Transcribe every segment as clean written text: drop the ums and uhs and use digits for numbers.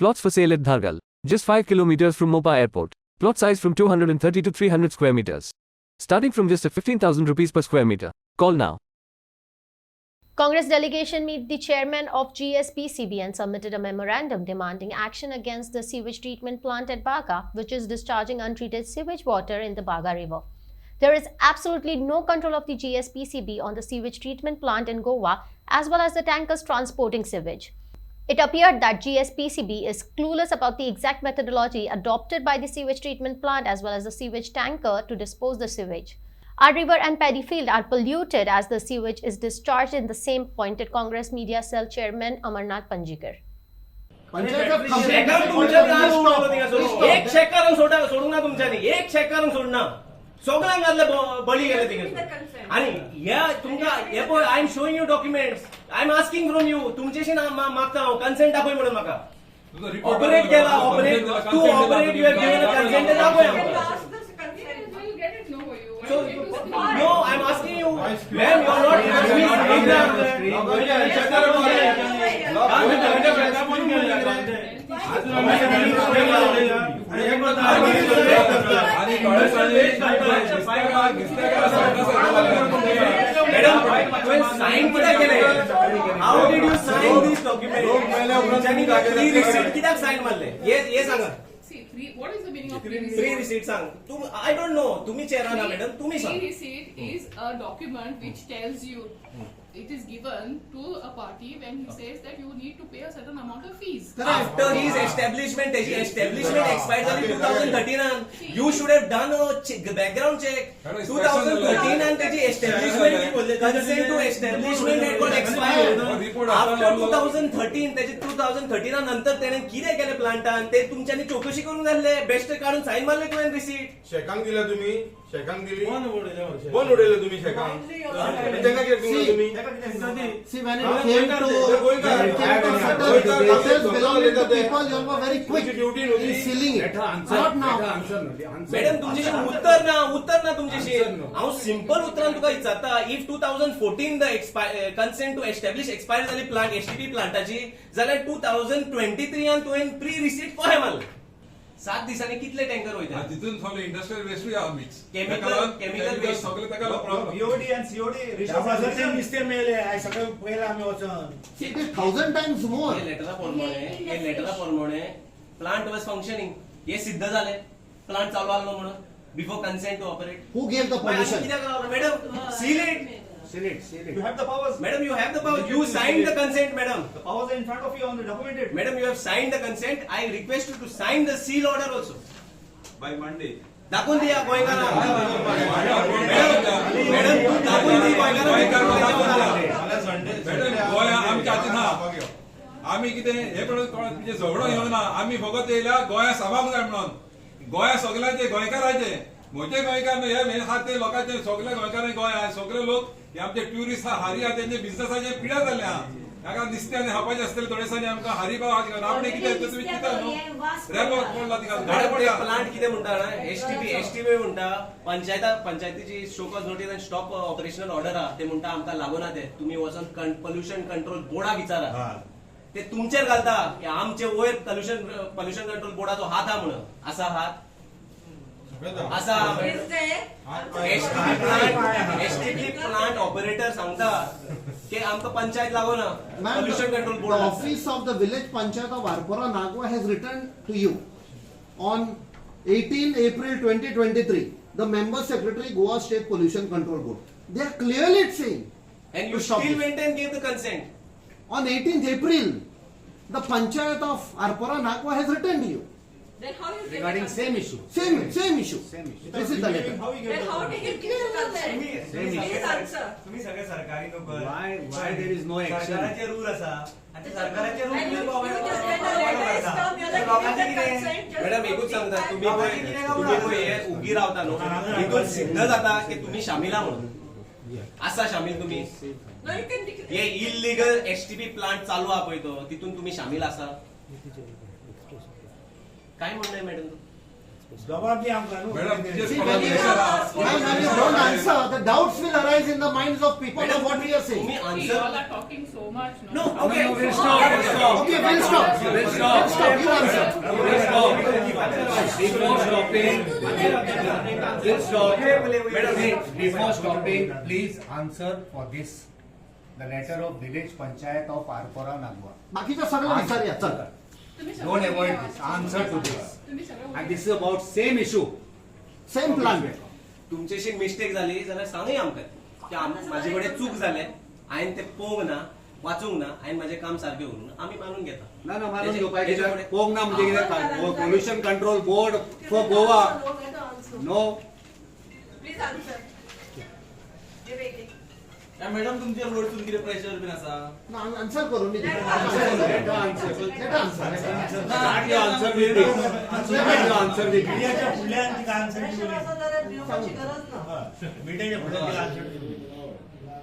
Plots for sale at Dhargal, just 5 kilometers from Mopa Airport. Plot size from 230 to 300 square meters. Starting from just 15,000 rupees per square meter. Call now. Congress delegation met the chairman of GSPCB and submitted a memorandum demanding action against the sewage treatment plant at Baga, which is discharging untreated sewage water in the Baga River. There is absolutely no control of the GSPCB on the sewage treatment plant in Goa as well as the tankers transporting sewage. It appeared that GSPCB is clueless about the exact methodology adopted by the sewage treatment plant as well as the sewage tanker to dispose the sewage. Our river and paddy field are polluted as the sewage is discharged in the same, pointed Congress Media Cell Chairman Amarnath Panjikar. I am showing you documents. I am asking from you. तुमचेशी मागता हांव consent दाखय म्हणून म्हाका. Operate केला, operate. To operate you have given a consent दाखय. So no, I am asking you. Ma'am, you are not How did you sign this document? What is the meaning of free receipt? Free receipt I don't know. Tumi chair na madam. Tumi Free receipt is a document which tells you it is given to a party when he says that you need to pay a certain amount of fees. After his establishment expired in 2013, you should have done a background check. 2013 and the establishment consent to establishment had got expired. After 2013, 2013 नंतर त्याने किती केले प्लांटान ते तुमच्यानी चौकशी करून झाले best काढून sign मारले तुम्ही रिसीट शेकांक दिला तुम्ही शेकांक दिली कोण उडवले तुम्ही शेकांक त्यांना किती दिले तुम्ही See, when it came to belonging to people, you were very quick in sealing it. Not now. Madam तुमच्याशी उत्तर ना तुमच्याशी हांव सिंपल उतरान तुका विचारता if 2014 the consent to establish expired झाली प्लांट एसटीपी प्लांटाची जाल्यार 2023 आन तुवें प्री रिसीट कोहे मारले 7 दिसांनी कितले टँकर वयता तितून सगळे इंडस्ट्रियल वेस्ट या मिक्स केमिकल वेस्ट सगळे ताका प्रॉब्लेम बीओडी आणि सीओडी रिसोर्सेस मिस्टेक मेले आय सगळे पयला आमी वचन It is 1,000 times more. हे लेटरा प्रमाणे प्लांट वॉज फंक्शनिंग हे सिद्ध झाले प्लांट चालू आलो म्हणून before consent to operate Who gave the permission? Madam seal it You have the powers. Madam, you have the power. You signed the consent, madam. The powers are in front of you on the documented. Madam, you have signed the consent. I request you to sign the seal order also. by Monday. दाखवून द्या गोयकारा. Madam तू दाखवून दी गोयकारा. Madam गोया आमच्या हातीन हा आम्ही कितें हे पण म्हणजे झगडो येवंक ना आम्ही फकत येयल्या गोंया सामाक जाय म्हणून गोंया सगळ्यांचे गोंयकारांचे म्हजे गोंयकार न्हू हे आहात ते लोकांचे सगळे गोंयकार गोंय सगळे लोक हे आमचे ट्युरिस्ट हारी आहा तेंचे बिझनेसाचे पिड्या जाल्ले आहा हाका नुस्त्यान खावपाचें आसतलें थोडे दिसांनी आमकां हारी पाव रावणे कितें तुमी चिंता न्हू रेबो पडला तिका प्लांट कितें म्हणटा ना एसटीपी म्हणटा पंचायतीची शोकॉज नोटीस आनी स्टॉप ऑपरेशनल ऑर्डर आहा ते म्हणटा आमकां लागूना ते तुमी वचून पोल्युशन कंट्रोल बोर्डाक विचारा ते तुमचेर घालता की आमचे वयर पोल्युशन कंट्रोल बोर्डाचो हात आहा म्हणून असा हात असा एसटीपी प्लांट ऑपरेटर सांगता की आमकां पंचायत लागोना pollution control The board office of the village panchayat of Arpora Nagwa has written to you on 18 April 2023. The member secretary Goa State Pollution Control Board. They are clearly saying. and you still went and gave the consent. On 18th April, the panchayat of Arpora Nagwa has written to you. Then how you Regarding same issue. Same issue. This is the letter. How you Then get how did you give the consent? Please answer. तुम्ही सगळे सरकारी नोकर why there is no action? सरकाराचे rule असा आणि ते सरकाराचे rule And you just when the letter is come, you're like giving the consent. just madam एकूच सांगता तुम्ही हे उगी रावता न्हू हितून सिद्ध जाता की तुम्ही शामिला म्हणून असा शामिल तुम्ही No, you can declare. हे इलिगल एसटीपी प्लांट चालू आहा पळय तो तितून तुम्ही शामिल आसा काय म्हणणं आहे मॅडम जबाब दी आमकां न्हू. मॅडम तुझे See, when you don't answer, the doubts will arise in the minds of people of what we are saying. तुम्ही You answer all are talking so much. No, okay. Okay, we'll stop. We'll stop. You answer. Before stopping, please answer for this. The letter of village panchayat of Arpora Nagwa. बाकीचं सगळं विचारूया चल. तुम्ही Don't सगळं avoid बोला. this. Answer to this. तुम्ही सगळं And this is about same issue. Same plan. तुमच्याशी मिस्टेक जाली जाल्यार सांगय आमकां की माझे कडेन चूक जाले हांवें ते पळोवंक ना वाचूंक ना हांवें माझे काम सारकें करूंक ना आमी मानून घेता ना ना मानून घेवपाक कितें पोंग ना म्हणजे कितें pollution control board for Goa. No. Please answer. Madam तुमच्या वरतून किती प्रेशर बीन आसा आन्सर करून Let her answer. Start your answer with this. Start your answer with this. मीडियाच्या फुडल्यान तिका आन्सर दिवपाची गरज ना. मीडियाच्या फुडल्यान तिका आन्सर दिवची.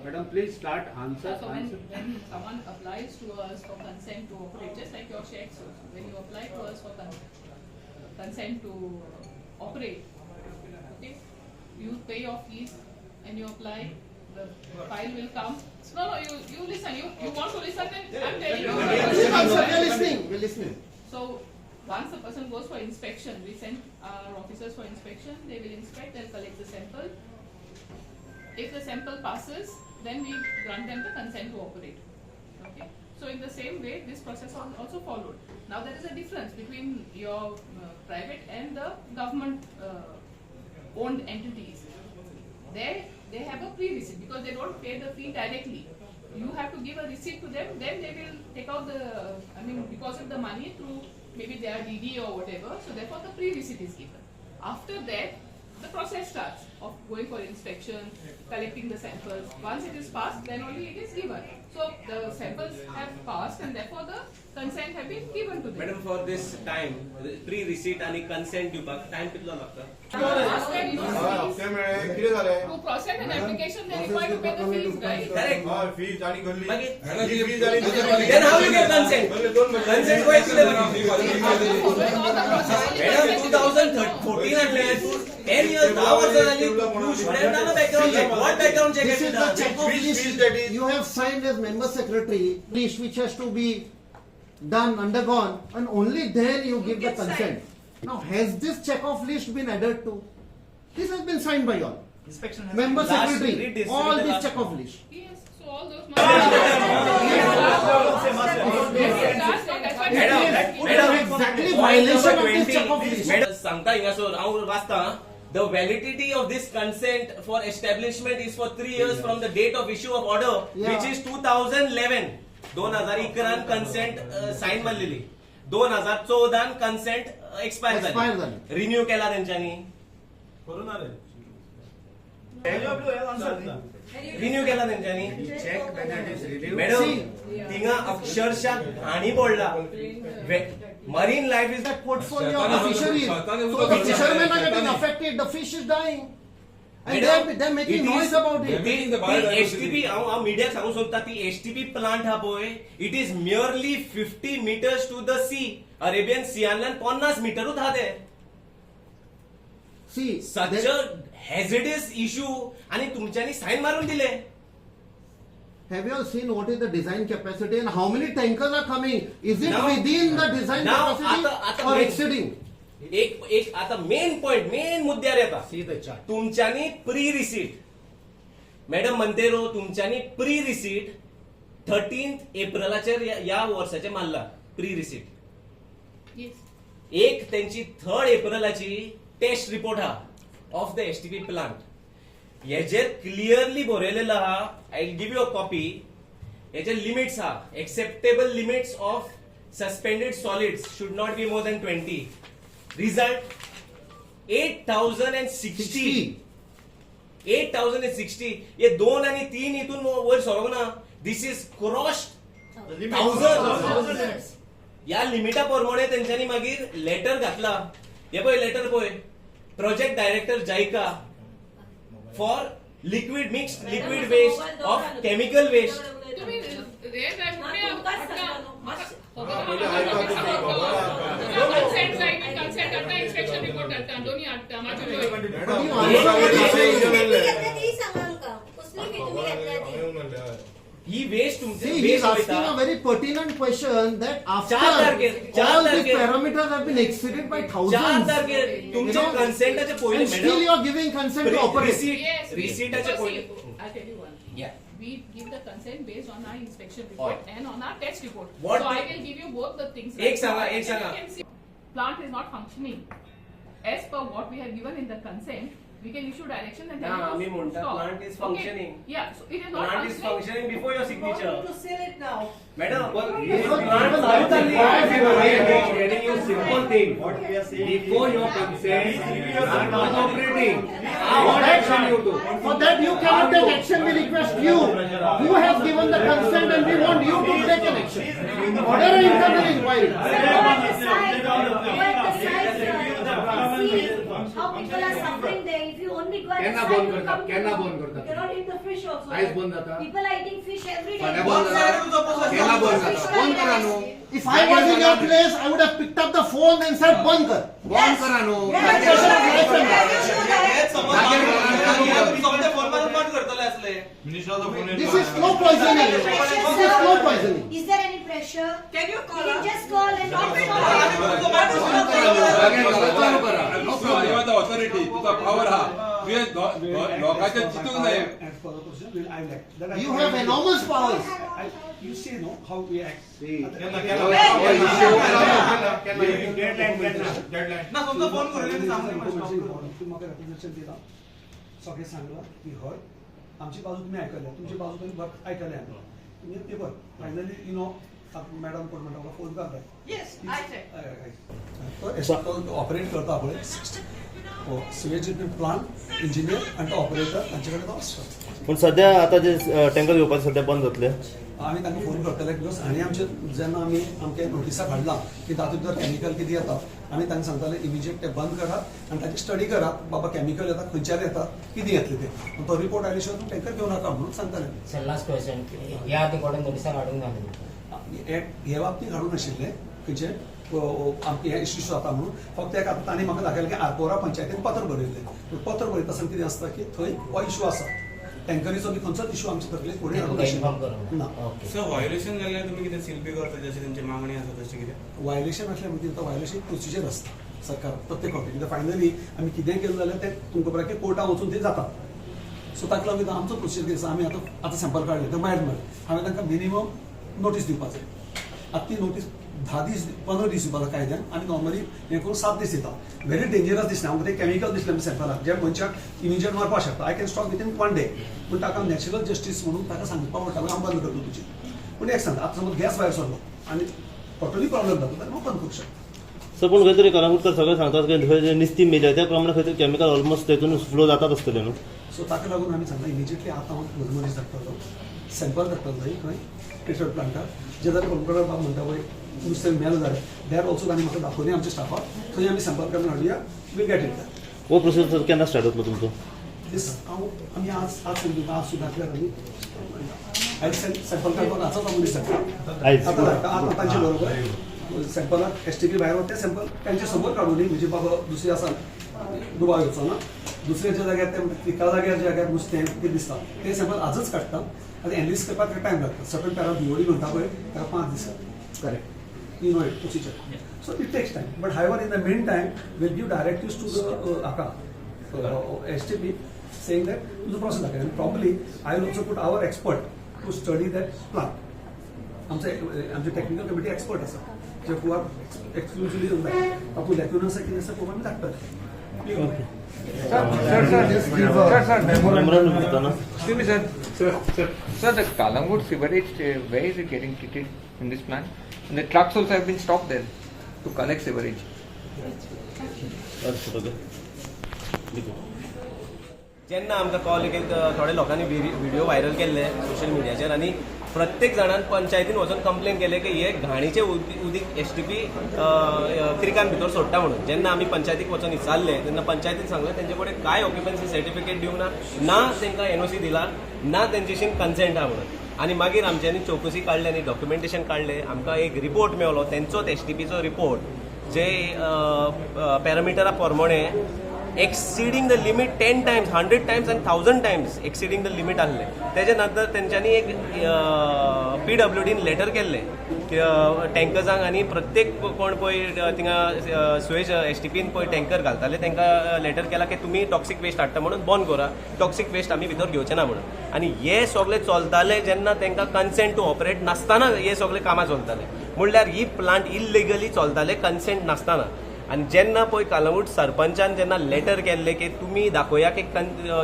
Madam, please start answer. So when someone applies to us for consent to operate, just like your checks also, when you apply to us for consent to operate, okay, you pay your fees and you apply, the file will come. No, you listen. You want to listen? Then I'm telling you. We're listening. We're listening. So once the person goes for inspection, we send our officers for inspection. They will inspect. They'll collect the sample. If the sample passes, then we grant them the consent to operate. Okay. So in the same way, this process is also followed. Now there is a difference between your private and the government owned entities. They have a pre-receipt because they don't pay the fee directly. You have to give a receipt to them, then they will take out deposit the money through maybe their DD or whatever. So therefore the pre-receipt is given. After that, the process starts of going for inspection, collecting the samples. Once it is passed, then only it is given. So the samples have passed and therefore the consent have been given to them. Madam for this time pre receipt आणि consent दिवपाक time कितलो लागता हप्ते मेळे कितें जालें To process an application, they require to pay the fees, right? Correct हय fees आनी गल्ली मागीर ही फीज आनी then how you get consent consent गोय कितें Following all the process. Madam 2014 हाडले 10 years 10 वर्सां जाली you should have done a background check what background check This have is you the done check of Which list fees that is- you have signed as member secretary, list which has to be done, undergone, and only then you give the get consent. Now, has this check of list been added to? This has been signed by all. inspection Member Last, secretary, read this, all read the this last check of list. Yes, so all those Madam, exactly violation of this check of list. Madam सांगता हिंगासोर हांव वाचता The validity of this consent for establishment is for 3 years from the date of issue of order, Yeah. which is 2011. 2011 consent sign मारलेली 2014 consent expire Expire झाली झाली. Renew केला त्यांच्यानी करून आले. Renew केला त्यांच्यानी Check whether it is renewed. Madam थिंगा अक्षरशः घाणी पडला marine life is That portfolio of the fisheries. So the fishermen are getting affected, the fish is dying. And they're making noise about it. STP हांव मिडियाक सांगू सोदता ती STP plant हा पळय it is merely 50 meters to the sea Arabian सियातल्यान 50 मीटरूच हा ते See, such there- hazardous issue आणि तुमच्यांनी साइन मारून दिले have you all seen what is the design capacity and how many tankers are coming? Is it Now- within the design now, capacity आता or main- exceeding? एक आता main point main मुद्द्यार येता See the chart. तुमच्यांनी pre receipt madam Monteiro तुमच्यांनी pre receipt 13 एप्रिलाचेर या वर्साचे मारला pre receipt Yes. एक त्यांची 3 एप्रिलाची टेस्ट रिपोर्ट हा ऑफ द एसटीपी प्लांट हेजेर क्लियरली बरयलेलं हा I will give you a copy हेचे लिमिट्स हा acceptable limits of suspended solids should not be more than 20 result 8060 8060 हे 2 आणि 3 इथून वर सरक ना दिस इज क्रॉस्ड 1000 या लिमिटा प्रमाणे त्यांच्यानी मागीर लेटर घातला हे पळय लेटर पळय project director JICA for liquid mixed liquid waste of chemical waste तुम्ही रेड आहे पहिले ऐका तुम्ही, consent inspection report ही waste See, he is asking a very pertinent question that after चार तारखेर- all the तारखेर- parameters have been exceeded by 4 thousands, तारखेर तुमचे कन्सेंटाचे पहिले and still you are giving consent to operate. Yes, we- रिसीटाचे because पहिले see, I'll tell you one. Yeah. We give the consent based on our inspection report and on our test report. What So I the- will give you both the things. एक सांगा, एक And you सांगा. can see Plant is not functioning. As per what we have given in the consent, we can issue direction and हा, tell you आम्ही to म्हणता stop. plant is Okay. functioning. Yeah, so it is not Plant is functioning before your signature. To sell it now. Madam, Plant चालू चालली आहे. Getting you simple thing. Before your consent, you are not operating. What action you do? For that you cannot take action, we request you. You have given the consent and we want you to take an action. Order an internal inquiry. How people are suffering there. If you only go केन्ना बंद करतात? केन्ना बंद करतात? You cannot eat the fish also. काहीच बंद जाता? People are eating fish every day. फाल्यां बंद जाता? केन्ना बंद जाता? बंद करा न्हू. If I was in your place, I would have picked up the phone and said, "Band kar." बंद करा न्हू. This is slow poisoning. This is slow poisoning. Is there any pressure? Can you call? You can just call and चालू करा. No problem. Authority तुझा power हा तुझे लोकांचे चितूंक जाय. You have enormous powers. You see, no, how we act. ना तुमचा फोन करून म्हाका रेप्रेझेंटेशन दिला सगळें सांगला की हय आमची बाजू तुम्ही आयकल्या तुमची बाजू तुम्ही आयकल्या तुम्ही paper finally you know madam कोण म्हणटा फोन करता Yes, I check. तो ऑपरेट करता पळय सिवेज ट्रीटमेंट प्लांट इंजिनियर आनी तो ऑपरेटर तांचे कडेन तो आसता. पण सध्या आता जे टँकर घेवपाचे सध्या बंद जातले. आमी तांकां फोन करतले बिकॉज आनी आमचे जेन्ना आमी आमच्या नोटिसा काडला की तातूंत जर कॅमिकल कितें येता आमी तांकां सांगताले इमिजिएट ते बंद करात आनी ताची स्टडी करात बाबा कॅमिकल येता खंयच्यान येता कितें येतले ते तो रिपोर्ट आयले शिवाय टँकर घेवन नाका म्हणून सांगताले. सर लास्ट क्वेश्चन ह्या आधी कोणा नोटिसा काढून घालून हे बाबतींत हाडून नाशिल्ले खंयचे आमचे हे इश्यू जाता म्हणून फक्त एक आतां तांणी म्हाका दाखयलें की आरपोरा पंचायतीन पत्र बरयलें पत्र बरयता आसतना कितें आसता की थंय हो इश्यू आसा टँकरीचो बी खंयचोच इश्यू आमचे तकले फुडें हाडून नाशिल्लो ना. सर व्हायोलेशन जाल्यार तुमी कितें सील पे करता जशें तुमची मागणी आसा तशी कितें व्हायोलेशन असल्या म्हणजे तो व्हायोलेशन प्रोसिजर आसता सरकार प्रत्येक फावटी कित्याक फायनली आमी कितेंय केलें जाल्यार तें तुमकां बरें की कोर्टात वचून तें जाता. सो ताका लागून आमचो प्रोसिजर कितें आसा आमी आतां सॅम्पल काडले ते मायड हांवें तांकां मिनिमम नोटीस दिवपाक जाय. आतां ती नोटीस 10 दीस 15 दीस दिवपाक कायद्यान आनी नॉर्मली हें करून 7 दीस दिता. व्हेरी डेंजरस दिसलें आमकां तें कॅमिकल दिसलें सॅम्पलाक जे मनशाक इमिजिएट मारपाक शकता. I can stop within 1 day पूण ताका नॅचरल जस्टीस म्हणून ताका सांगपाक पडटालें हांव बंद करता तुजी. पूण एक सांगता आतां समज गॅस भायर सरलो आनी टोटली प्रॉब्लेम जाता जाल्यार हांव बंद करूंक शकता. सर पण खंय तरी करांगुटकर सगळे सांगतात की थंय जे निस्तीम मेल्या त्या प्रमाणे खंय तरी कॅमिकल ऑलमोस्ट तेतून फ्लो जातात आसतले न्हू. सो ताका लागून आमी सांगता इमिजिएटली आतां हांव मनीस धाडटलो सॅम्पल धाडटलो थंय खंय ट्रिटमेंट प्लांटार जे जाल्यार कंप्युटर बाब म्हणटा पळय नुस्तें मेल जालें देर ऑल्सो तांणी म्हाका दाखोवली आमच्या स्टाफाक थंय आमी सॅम्पल काडून हाडुया वील गेट इट. हो प्रोसेस केन्ना स्टार्ट जातलो तुमचो? दीस आमी आज सांगितलं आज सुद्दां आमी आयज सॅम्पल काडपाक आतांच मनीस धाडटा आयज आतां धाडटा आतां तांचे बरोबर सॅम्पलाक एसटीपी भायर ते सॅम्पल तांचे समोर काडून म्हणजे बाबा दुसरे आसा दुबाव येवचो ना दुसऱ्याच्या जाग्यार ते एका जाग्यार ज्या जाग्यार नुस्तें कितें दिसता ते सॅम्पल आजच काडटा आनी एनलिस्ट करपाक टायम लागता. सकयल पॅरा दिवडी म्हणटा पळय ताका 5 दीस correct you know it procedure so it takes time but however in the meantime will give directives to the हाका एसटीपी सेइंग दॅट तुजो प्रोसेस दाखय आनी probably I will also put our expert to study that plant. आमचे technical committee expert आसा जे who are एक्सक्लुझिवली तातूंत लॅक्युना आसा कितें आसा पळोवन आमी धाडटले. Sir, the Kalangut sewerage, where is it getting treated in this plant? And the trucks also have been stopped there to collect sewerage. जेन्ना आमकां कॉल केली थोड्या लोकांनी व्हिडिओ व्हायरल केल्ले सोशल मिडियाचेर आनी प्रत्येक जाणान पंचायतीन वचून कंप्लेन केले की हे घाणीचे उदीक एसटीपी क्रिकान भितर सोडटा म्हणून. जेन्ना आमी पंचायतीक वचून विचारले तेन्ना पंचायतीन सांगलें तेंचे कडेन कांय ऑक्युपन्सी सर्टिफिकेट दिवंक ना तांकां एनओसी दिला ना तेंचेशी कन्सेंट आहा म्हणून. आनी मागीर आमच्यांनी चौकशी काडली आनी डॉक्युमेंटेशन काडलें आमकां एक रिपोर्ट मेळ्ळो तेंचोच एसटीपीचो रिपोर्ट जे पॅरामिटरा प्रमाणे exceeding the limit 10 times, 100 times and 1000 times exceeding the limit आहले. तेजे नंतर तेंच्यांनी एक PWDन लेटर केल्लें टँकर्सांक आनी प्रत्येक कोण पळय थिंगा सुएज STPन पळय टँकर घालताले तांकां लेटर केला की तुमी टॉक्सीक वेस्ट हाडटा म्हणून बंद करा, टॉक्सीक वेस्ट आमी भितर घेवचे ना म्हणून. आनी हे सगळे चलताले जेन्ना तांकां कन्सेंट टू ऑपरेट नासतना हे सगळे कामां चलताले. म्हणल्यार ही प्लांट इल्लिगली चलताले कन्सेंट नासतना. आनी जेन्ना पळय कालंगूट सरपंचान जेन्ना लेटर केल्ले की तुमी दाखोया की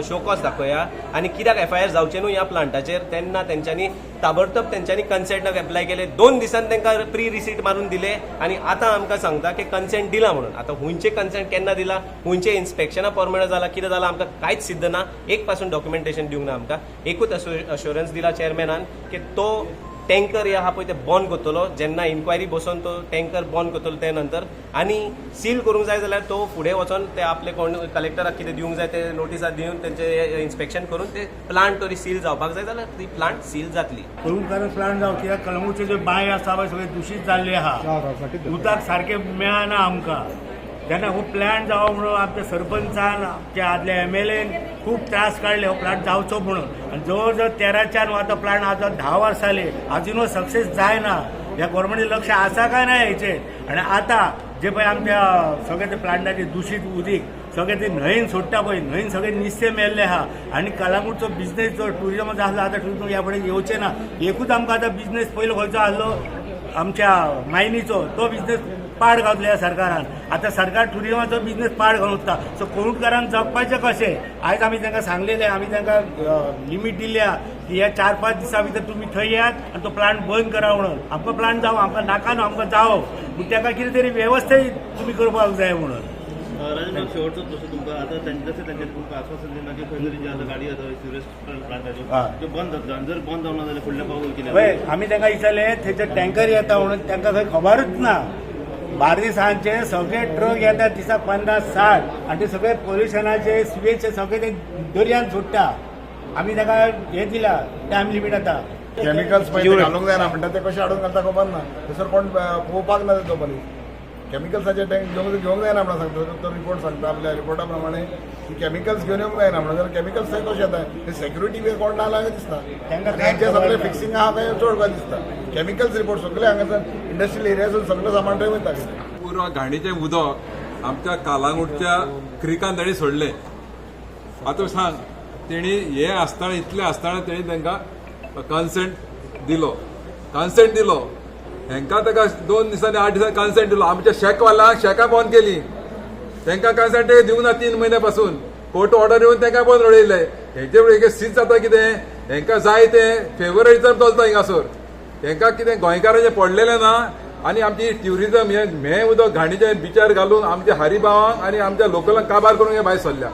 शो कॉज दाखोया आनी कित्याक FIR जावचे न्हू ह्या प्लांटाचेर, तेन्ना तेंच्यांनी ताबडतोब तेंच्यांनी कन्सेंटाक एप्लाय केले. 2 दिसान तांकां प्री रिसीट मारून दिले आनी आतां आमकां सांगता की कन्सेंट दिला म्हणून. आतां हुंयचे कन्सेंट केन्ना दिला, हुंयचे इन्स्पेक्शना परमनंट जाला, कितें जाला आमकां कांयच सिद्ध ना. एक पासून डॉक्युमेंटेशन दिवंक ना आमकां. एकूच अश्युरन्स दिला चेअरमॅनान की तो टँकर हे आहा पळय ते बंद करतलो जेन्ना इन्क्वायरी बसोवन तो टँकर बंद करतलो ते नंतर. आनी सील करूंक जाय जाल्यार तो फुडें वचोन ते आपले कोण कलेक्टराक कितें दिवंक जाय ते नोटिसा दिवन तेंचे इन्स्पेक्शन करून ते प्लांट तरी सील जावपाक जाय जाल्यार ती प्लांट सील जातली. कारण प्लांट जावं कित्याक कलंगूटचे जे बांय आसा पळय सगळे दुशीत जाल्ले आहा, उदक सारकें मेळना आमकां. जेन्ना हो प्लांट जावो म्हणून आमच्या सरपंचान आमचे आदले MLAन खूब त्रास काडले हो प्लांट जावचो म्हणून. आनी जवळ जवळ 13च्यान आतां प्लांट आज 10 वर्सां जाली, अजुनूय सक्सेस जायना. ह्या गव्हर्मेंट लक्ष आसा काय ना हेचेर. आनी आतां जे पळय आमच्या सगळे ते प्लांटाचे दुशीत उदीक सगळे ते न्हंयेन सोडटा पळय, न्हंयेन सगळे नुस्तें मेल्ले आहा. आनी कलंगूटचो बिझनेस जो ट्युरिजमाचो आसलो आतां ट्युरिजम ह्या फुडें येवचें ना. एकूच आमकां आतां बिझनेस पयलो खंयचो आसलो आमच्या मायनीचो, तो बिझनेस पाड घातलो ह्या सरकारान. आतां सरकार ट्युरिजमाचो बिझनेस पाड घालून वता. सो कोणूटकारांक जगपाचें कशें. आयज आमी तांकां सांगलेलें, आमी तांकां लिमीट दिल्या की ह्या 4-5 दिसां भितर तुमी थंय येयात आनी तो प्लांट बंद करा म्हणून. आमकां प्लांट जावं, आमकां नाका न्हू, आमकां जावो, पूण ताका कितें तरी वेवस्थाय तुमी करपाक जाय म्हणून. राजन शेवटचो प्रश्न तुमकां आतां तेंच्यांनी तुमकां आश्वासन दिलां की खंय तरी जी आतां गाडी आसा सिरियस प्लांटाच्यो त्यो बंद जातल्यो आनी जर बंद जावना जाल्यार फुडल्या पावल कितें. पळय आमी तांकां विचारलें थंयचे टँकर येता म्हणून, तांकां खंय खबरूच ना. बार्देसांचे सगळे ट्रक येतात दिसाक 50-60 आनी ते सगळे पोल्युशनाचे सुवेचे सगळे ते दर्यान सोडटा. आमी ताका हें दिला टायम लिमीट आतां. केमिकल्स पळय घालूंक जायना म्हणटा ते कशें हाडून घालता खबर ना. थंयसर कोण पळोवपाक ना तो पळय. केमिकल्साचे टँक घेवंक जायना म्हणून सांगता तो रिपोर्ट सांगता. आपल्या रिपोर्टा प्रमाणे की केमिकल्स घेवन येवंक जायना म्हणून. जाल्यार केमिकल्स थंय कशें येता ते सेक्युरिटी बी कोण ना लागे दिसता. तेंचे सगळे फिक्सिंग आहा खंय चड काय दिसता. केमिकल्स रिपोर्ट सगळे हांगासर इंडस्ट्रियल एरियासून सगळें सामान थंय वयता. पुरो घाणीचें उदक आमच्या कालांगूटच्या क्रिकान ताणी सोडलें. आतां सांग तेणी हे आसतना इतलें आसतना तेणी तांकां कन्सेंट दिलो. हांकां ताका 2 दिसांनी 8 दिसांनी कन्सेंट दिलो. आमच्या शेकवाल्यांक शेकां बंद केली. तांकां कन्सेंट दिवंक ना 3 म्हयन्या पासून. कोर्ट ऑर्डर येवन तांकां बंद उडयले. हेचे फुडें सीज जाता कितें. हांकां जाय तें फेवरिझम चलता हिंगासर. हांकां कितें गोंयकारांचें पडलेलें ना. आनी आमची ट्युरिजम हें उदक घाणीचें बिचार घालून आमच्या हरिभावांक आनी आमच्या लोकलांक काबार करूंक हे भायर सरल्या.